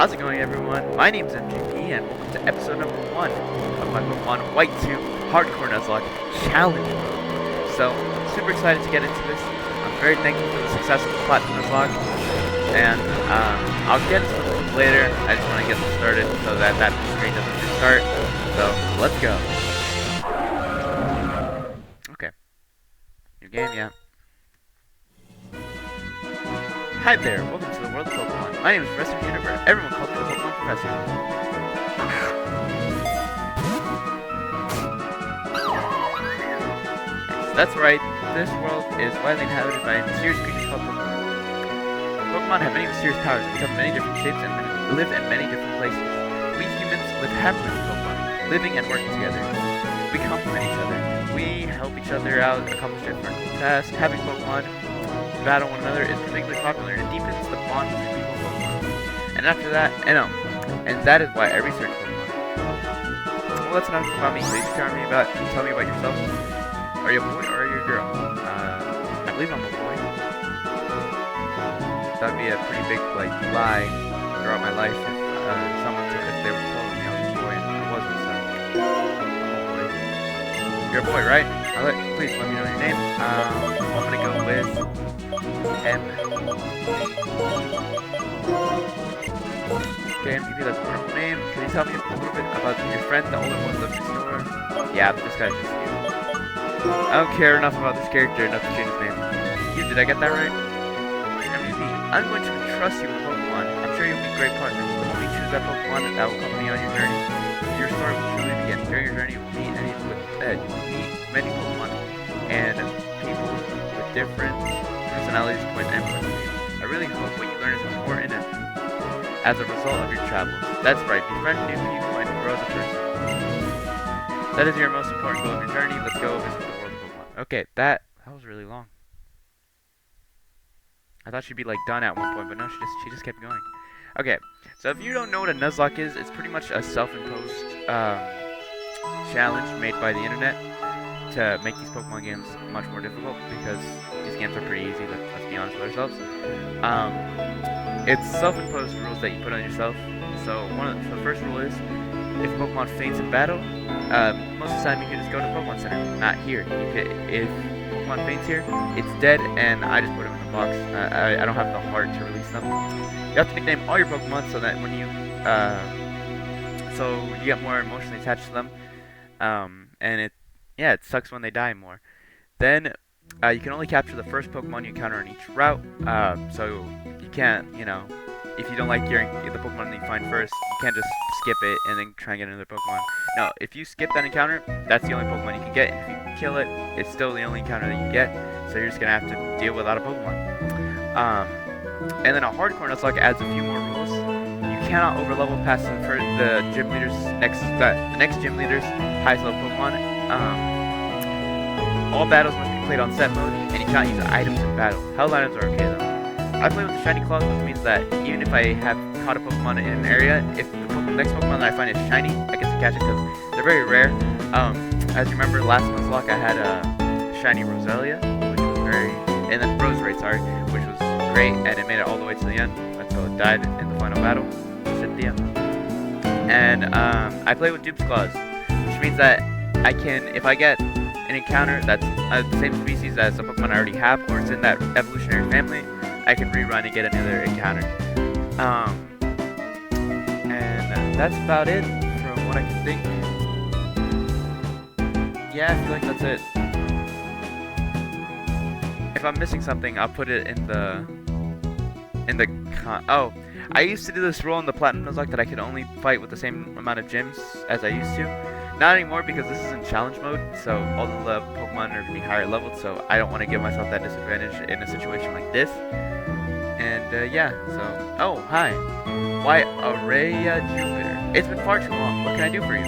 How's it going, everyone? My name's MGP, and welcome to episode number 1 of my Pokémon White 2 Hardcore Nuzlocke Challenge Mode. So, super excited to get into this. I'm very thankful for the success of the Platinum Nuzlocke, and I'll get into it later. I just want to get this started so that that screen doesn't restart. So, let's go. Okay. New game, yeah. Hi there, welcome to the world of Pokemon. My name is Professor Juniper. Everyone calls me the Pokemon Professor. Yes, that's right, this world is widely inhabited by mysterious creatures called Pokemon. Pokemon have many mysterious powers and become many different shapes and live in many different places. We humans live happily with Pokemon, living and working together. We complement each other. We help each other out, accomplish different tasks. Having Pokemon battle one another is particularly popular and it deepens the bond between people and Pokemon. And after that, and that is why I research Pokemon. Well, that's enough about me. Please tell me about yourself. Are you a boy or are you a girl? I believe I'm a boy. That'd be a pretty big lie throughout my life if someone said that they were telling me I was a boy and I wasn't. So I'm a boy. You're a boy, right? Please let me know your name. I'm gonna go with M. Okay, MVP, that's a wonderful name. Can you tell me a little bit about your friend, the older one lives next door? Yeah, but this guy's just you. I don't care enough about this character enough to change his name. Hugh, did I get that right? MVP, I'm going to entrust you with Pokemon. I'm sure you'll be great partners. Only choose that Pokemon that will accompany you on your journey. Your story will truly begin. During your journey, you will meet many Pokemon and people with different personalities, points, and points of view. I really hope what you learn is important as a result of your travels. That's right, befriend new people and grow as a person. That is your most important goal of your journey. Let's go visit the world of Pokemon. Okay, that was really long. I thought she'd be done at one point, but no, she just kept going. Okay, so if you don't know what a Nuzlocke is, it's pretty much a self-imposed challenge made by the internet to make these Pokemon games much more difficult, because these games are pretty easy, let's be honest with ourselves. It's self-imposed rules that you put on yourself. So the first rule is, if Pokemon faints in battle, most of the time you can just go to the Pokemon Center, not here. If Pokemon faints here, it's dead, and I just put them in the box. I don't have the heart to release them. You have to nickname all your Pokemon so that when you get more emotionally attached to them, and it sucks when they die more. Then, you can only capture the first Pokemon you encounter on each route, so you can't, if you don't like the Pokemon that you find first, you can't just skip it and then try and get another Pokemon. No, if you skip that encounter, that's the only Pokemon you can get, and if you kill it, it's still the only encounter that you get, so you're just gonna have to deal without a Pokemon. And then a Hardcore Nuzlocke adds a few more rules. You cannot overlevel past the gym leader's the next gym leader's highest level Pokemon. All battles must be played on set mode, and you cannot use items in battle. Held items are okay though. I play with the shiny clause, which means that even if I have caught a Pokemon in an area, if the next Pokemon that I find is shiny, I get to catch it because they're very rare. As you remember, last Nuzlocke I had a shiny Roselia, which was and then Roserade, which was great, and it made it all the way to the end until it died in the final battle, Cynthia. And I play with Dupes Clause, which means that I can, if I get an encounter that's the same species as a Pokemon I already have, or it's in that evolutionary family, I can rerun and get another encounter. And that's about it from what I can think. Yeah, I feel like that's it. If I'm missing something, I'll put it in the oh, I used to do this rule in the Platinum Nuzlocke that I could only fight with the same amount of gyms as I used to. Not anymore, because this is in challenge mode, so all the Pokemon are going to be higher leveled, so I don't want to give myself that disadvantage in a situation like this. And yeah, so, oh, hi. Why, Araya Jupiter. It's been far too long. What can I do for you?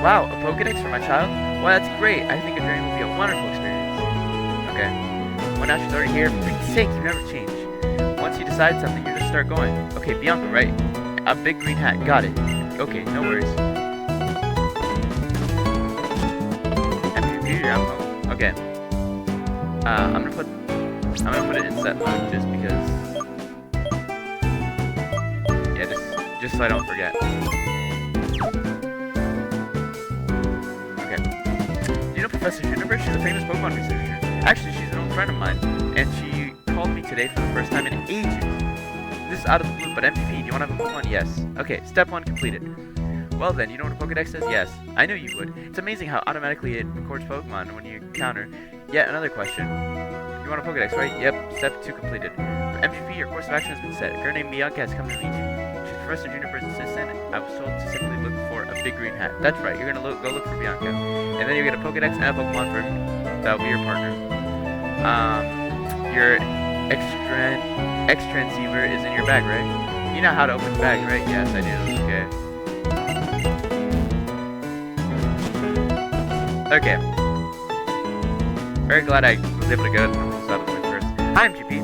Wow, a Pokédex for my child? Why, that's great. I think a journey will be a wonderful experience. Okay. Well, now she's already here. For Pete's sake, you never change. Once you decide something, you just start going. Okay, Bianca, right? A big green hat. Got it. Okay, no worries. Okay. I'm gonna put it in set mode just because. Yeah, just Just so I don't forget. Okay. Do you know Professor Juniper? She's a famous Pokemon researcher. Actually, she's an old friend of mine, and she called me today for the first time in ages. This is out of the blue, but MVP, do you want to have a Pokemon? Yes. Okay, step 1 completed. Well then, you know what a Pokedex is? Yes. I knew you would. It's amazing how automatically it records Pokemon when you encounter. Yet another question. You want a Pokedex, right? Yep. Step 2 completed. For MVP, your course of action has been set. A girl named Bianca has come to meet you. She's Professor Juniper's assistant. I was told to simply look for a big green hat. That's right. You're gonna go look for Bianca, and then you get a Pokedex and a Pokemon for that will be your partner. Your X-Transceiver is in your bag, right? You know how to open the bag, right? Yes, I do. Okay. Okay. Very glad I was able to get the rules out of the way first. Hi, MGP.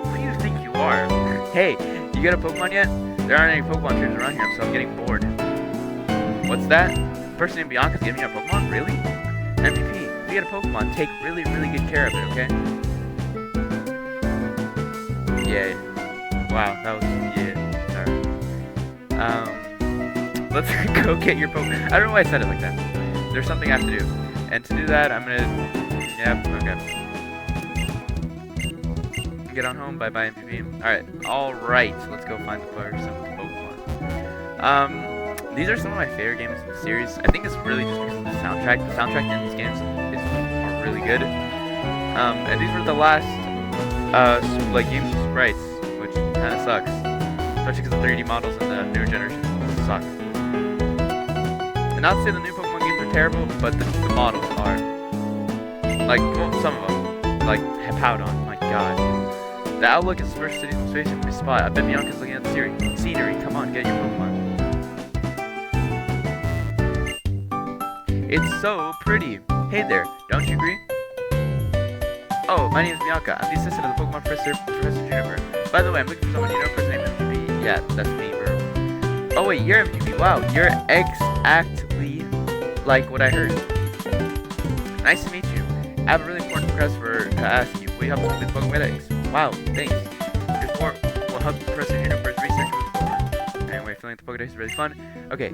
Who do you think you are? Hey, you got a Pokemon yet? There aren't any Pokemon trainers around here, so I'm getting bored. What's that? Person named Bianca's giving you a Pokemon? Really? MVP, if you get a Pokemon, take really good care of it, okay? Yeah. Wow, that was... yeah. Sorry. Let's go get your Pokemon. I don't know why I said it like that. There's something I have to do. And to do that, I'm gonna... Yep, okay. Get on home, bye-bye MVP. Alright, let's go find the person with the Pokemon. These are some of my favorite games in the series. I think it's really just because of the soundtrack. The soundtrack in these games are really good. And these were the last, like, games with sprites, which kinda sucks. Especially because the 3D models in the newer generation suck. And not to say the new Pokemon games are terrible, but the models are. Like, well, some of them. Like, Hippowdon, my god. The outlook is the first city from space in this spot. I bet Bianca's looking at the scenery. Come on, get your Pokemon. It's so pretty. Hey there, don't you agree? Oh, my name is Bianca. I'm the assistant of the Pokemon Professor Juniper. By the way, I'm looking for someone you know for his name MVP. Yeah, that's me, bro. Oh wait, you're MVP. Wow, you're exactly like what I heard. Nice to meet you. I have a really important request to ask you. Will you help us with Pokédex? Wow, thanks. Your support will help Professor Juniper's research with Pokemon. Anyway, feeling like the Pokédex is really fun. Okay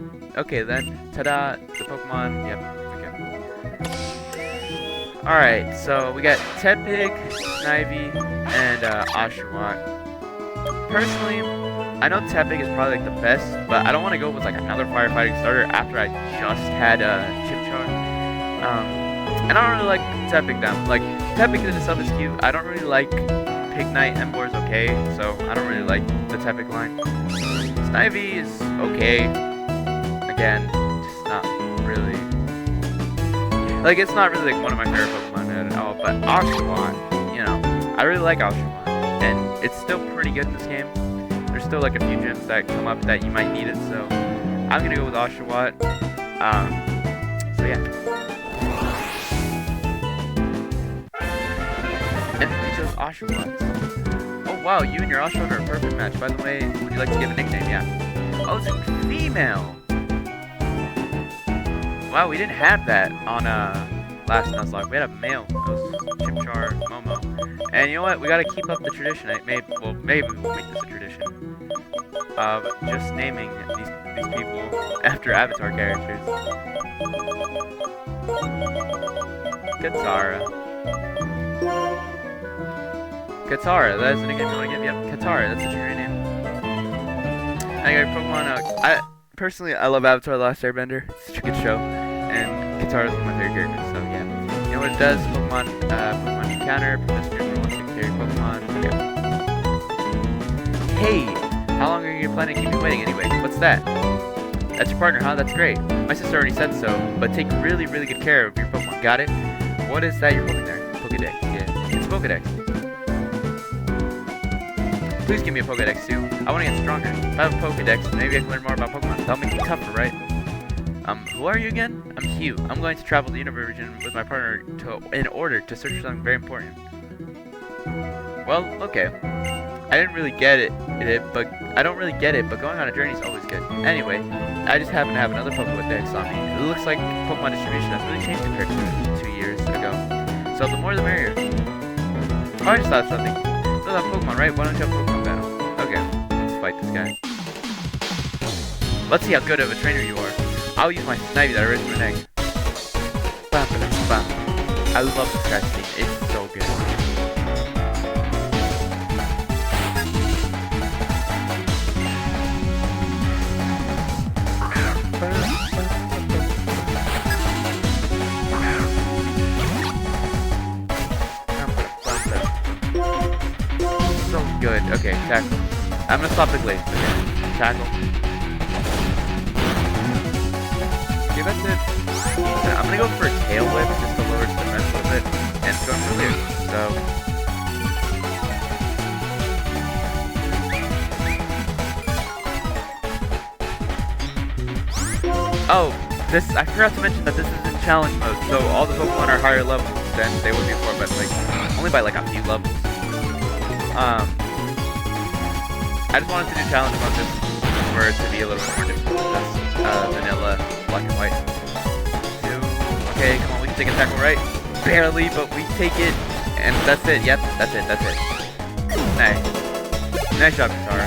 then. Ta-da, the Pokemon. Yep, okay. Alright, so we got Tepig, Snivy, and Oshawott. Personally, I know Tepig is probably like the best, but I don't want to go with like another firefighting starter after I just had Chimchar. And I don't really like Tepig them. Like, Tepig in itself is cute. I don't really like Pignite. Emboar is okay, so I don't really like the Tepig line. Snivy is okay. Again, just not really. Like, it's not really like one of my favorite Pokemon at all. But Oshawott, you know, I really like Oshawott, and it's still pretty good in this game. There's still like a few gyms that come up that you might need it, so I'm gonna go with Oshawott. So yeah. And we chose Oshawott. Oh wow, you and your Oshawott are a perfect match. By the way, would you like to give a nickname? Yeah. Oh, it's a female. Wow, we didn't have that on last Nuzlocke. We had a male. It was Chimchar, Momo. And you know what? We gotta keep up the tradition. Maybe we'll make this a tradition of just naming these people after Avatar characters. Katara, that is the nickname you want to give? Yep, Katara, that's such a great name. I got Pokemon, personally, I love Avatar The Last Airbender. It's such a good show. And Katara is one of my favorite characters, so yeah. You know what it does? Pokemon encounter, Professor Juniper wants to carry Pokemon. Okay. Hey! How long are you planning to keep me waiting anyway? What's that? That's your partner, huh? That's great. My sister already said so, but take really good care of your Pokemon. Got it? What is that you're holding there? Pokedex, yeah. It's a Pokedex. Please give me a Pokedex too. I want to get stronger. If I have a Pokedex, maybe I can learn more about Pokemon. That'll make me tougher, right? Who are you again? I'm Hugh. I'm going to travel the universe region with my partner in order to search for something very important. Well, okay. I don't really get it, but going on a journey is always good. Anyway, I just happen to have another Pokedex on me. It looks like Pokemon distribution has really changed compared to 2 years ago. So the more the merrier. Oh, I just thought of something. Still have Pokemon, right? Why don't you have Pokemon battle? Okay. fight this guy. Let's see how good of a trainer you are. I'll use my Snivy that I raised my neck. Bam, bam, bam. I love this guy's theme. It's so good. So good. Okay, tackle. I'm gonna stop the glaze. Okay. Tackle. Okay, that's it. I'm gonna go for a tail whip just to lower its defense a little bit, and it's going really good. So. Oh, I forgot to mention that this is in challenge mode, so all the Pokemon are higher levels than they would be before, but like only by like a few levels. I just wanted to do challenge mode just for it to be a little more difficult than vanilla black and white. Okay, come on, we can take a tackle right. Barely, but we take it, and that's it. Yep, that's it. Nice job, Katara.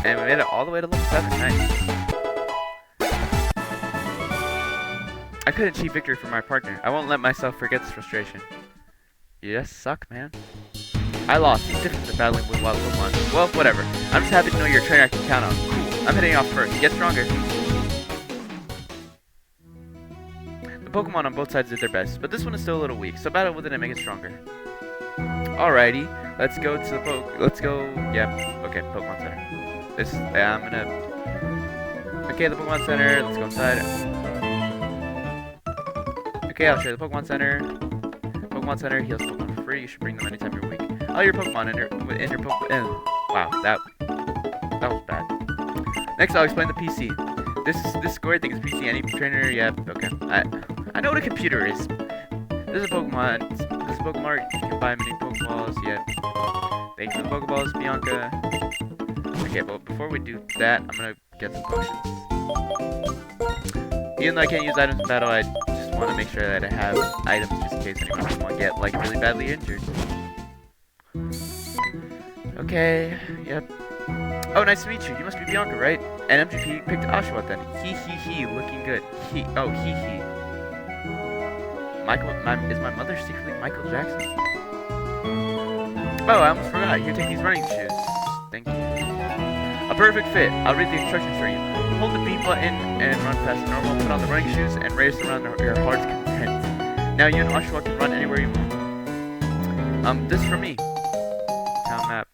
And we made it all the way to level 7. Nice. I couldn't achieve victory for my partner. I won't let myself forget this frustration. You just suck, man. I lost. It's different than battling with wild Pokemon. Well, whatever. I'm just happy to know you're a trainer I can count on. Cool. I'm heading off first. Get stronger. The Pokemon on both sides did their best, but this one is still a little weak, so battle with it and make it stronger. Alrighty. Let's go to the okay, Pokemon Center. Okay, the Pokemon Center. Let's go inside. Okay, I'll show you the Pokemon Center. Pokemon Center heals Pokemon for free. You should bring them anytime you're weak. Oh, your Pokemon in your Pokemon. Wow, that was bad. Next, I'll explain the PC. This square thing is PC. Any trainer, yeah, okay. I know what a computer is. This is a Pokemon. This is a Pokemon. You can buy many Pokeballs. Yeah. Thank you for the Pokeballs, Bianca. Okay, but before we do that, I'm gonna get some potions. Even though I can't use items in battle, I just want to make sure that I have items just in case anyone Pokemon get like really badly injured. Okay, yep. Oh, nice to meet you. You must be Bianca, right? And MGP picked Oshawott then. He, looking good. He. Michael, is my mother secretly Michael Jackson? Oh, I almost forgot. You take these running shoes. Thank you. A perfect fit. I'll read the instructions for you. Hold the B button and run fast as normal. Put on the running shoes and race around your heart's content. Now you and Oshawott can run anywhere you want. This is for me. Town map.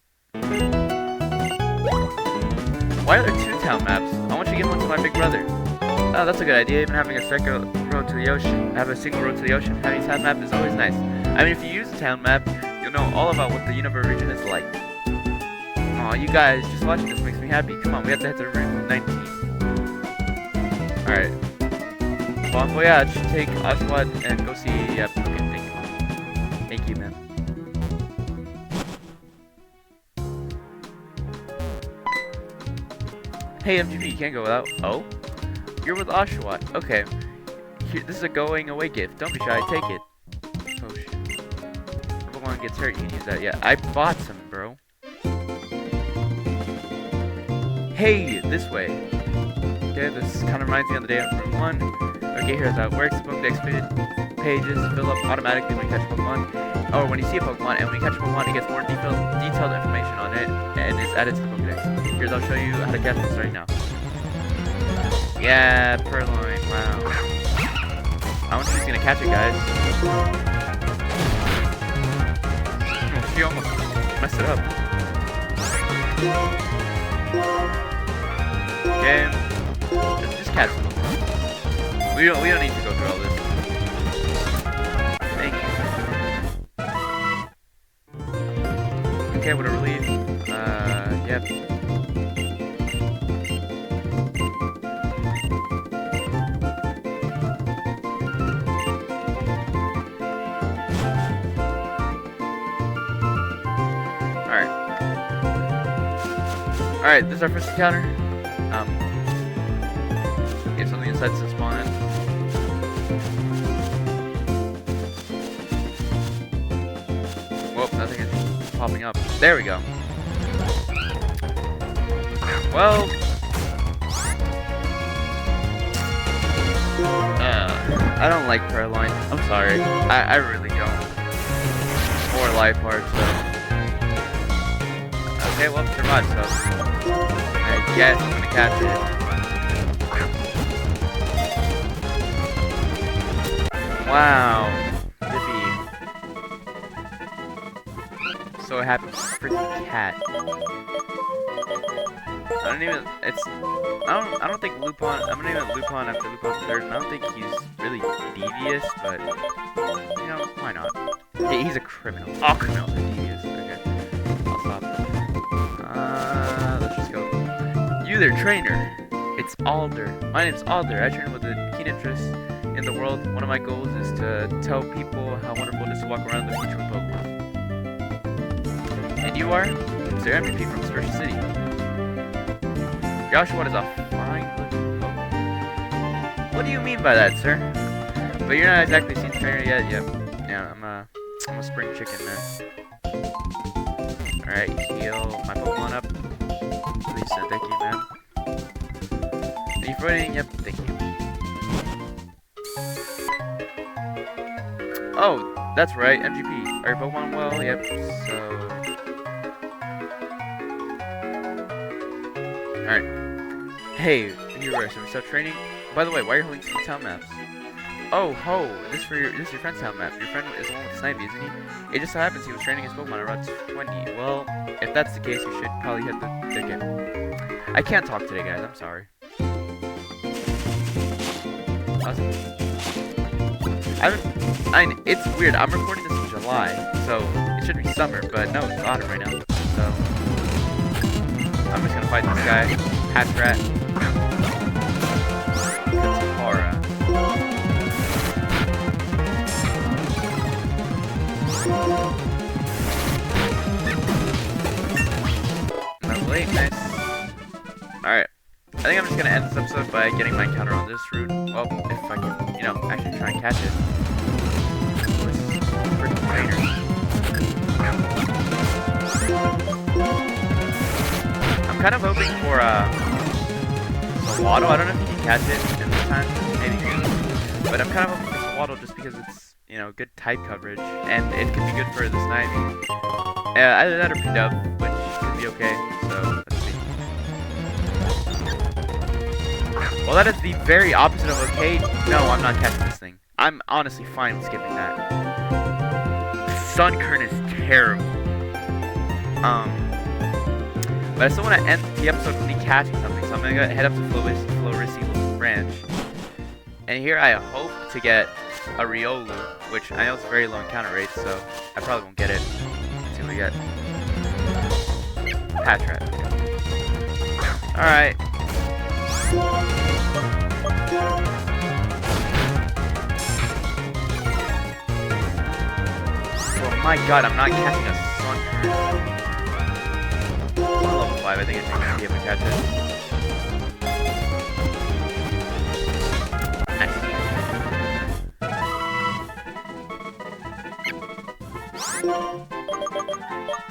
Why are there 2 town maps? I want you to give one to my big brother. Oh, that's a good idea. Even having a single road to the ocean. Having a town map is always nice. I mean, if you use a town map, you'll know all about what the Unova region is like. Aw, you guys, just watching this makes me happy. Come on, we have to head to Route 19. Alright. Bon voyage. Take Oshawott and go see... Yep, okay, thank you. Thank you, man. Hey, MGP, you can't go without... Oh? You're with Oshawott. Okay. Here, this is a going away gift. Don't be shy, take it. Potion. If Pokemon gets hurt, you can use that. Yeah, I bought some, bro. Hey, this way. Okay, this kind of reminds me of the day on Route 1. Okay, here's how it works. The Pokédex pages fill up automatically when you catch a Pokemon. Or when you see a Pokemon, and when you catch a Pokemon, it gets more detailed information on it, and is added to the Pokédex. Here's, I'll show you how to catch this right now. Yeah, Purloin, wow. I wonder if he's gonna catch it, guys. She almost messed it up. Okay, just catch it. We don't need to go through all this. Thank you. Okay, what a relief. Yep. Alright, this is our first encounter. Get something inside to spawn in. popping up. There we go. Well, I don't like Caroline. I'm sorry. I really don't. More life hard, so. Okay, well, survived, so. I guess I'm gonna catch it. Wow. Zippy. So happy. Freaking cat. I don't think Lupin, I'm gonna name it Lupin after Lupin third, and I don't think he's really devious, but, you know, why not? Hey, he's a criminal. All criminals are devious. Okay, I'll stop. Let's just go. You there, trainer. It's Alder. My name's Alder. I train with a keen interest in the world. One of my goals is to tell people how wonderful it is to walk around in the future with Pokemon. And you are? Sir MVP from Special City. Joshua is a fine looking Pokemon. What do you mean by that, sir? But you're not exactly seen trainer yet. Yep. Yeah, I'm a spring chicken, man. Alright, heal my Pokemon up. Please, thank you, man. Are you fighting? Yep, thank you. Oh, that's right, MGP. Are your Pokemon well? Yep, so... Alright. Hey, here are some stuff training. By the way, why are you holding 2 town maps? Oh, ho! This is your friend's town map. Your friend is the one with Snivy, isn't he? It just so happens he was training his Pokemon around 20. Well, if that's the case, you should probably hit the ticket. I can't talk today, guys. I'm sorry. It's weird. I'm recording this in July, so it should be summer, but no, it's autumn right now. So I'm just gonna fight this guy. Hatrat. Katara. Level 8, nice. Alright. I think I'm just gonna end this episode by getting my encounter on this route. Well, if I can, you know, actually try and catch it. Freaking trainer. I'm kind of hoping for, Swaddle. I don't know if you can catch it in this time, maybe. But I'm kind of hoping for Swaddle just because it's, you know, good type coverage. And it could be good for the Snivy. Either that or P-Dub, which could be okay. So, let's see. Well, that is the very opposite of okay. No, I'm not catching this thing. I'm honestly fine with skipping that. Sunkern is terrible. But I still want to end the episode with me catching something, so I'm going to head up to Florisi Branch. And here I hope to get a Riolu, which I know it's a very low encounter rate, so I probably won't get it until we get Hatrat. Alright. Oh my god, I'm not catching a Sunkern. Level 5, I think it's going to be able to catch it. Nice.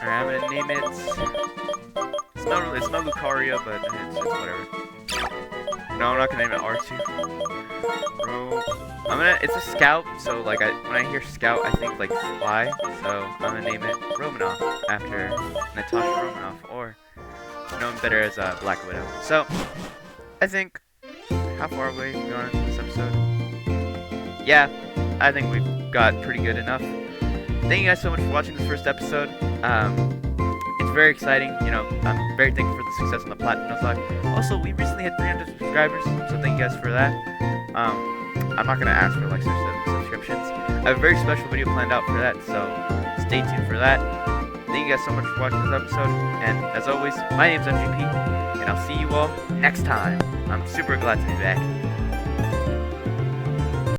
Alright, I'm going to name it... It's no Lucario, but it's whatever. No, I'm not going to name it R2. Bro. It's a Scout, so like when I hear Scout, I think like Fly, so I'm going to name it Romanoff after Natasha Romanoff, or known better as Black Widow. So, I think, how far away have we gone in this episode? Yeah, I think we've got pretty good enough. Thank you guys so much for watching this first episode. It's very exciting, you know, I'm very thankful for the success on the Platinum Nuzlocke. Also, we recently hit 300 subscribers, so thank you guys for that. I'm not going to ask for likes or subscriptions. I have a very special video planned out for that, so stay tuned for that. Thank you guys so much for watching this episode, and as always, my name's MGP, and I'll see you all next time. I'm super glad to be back.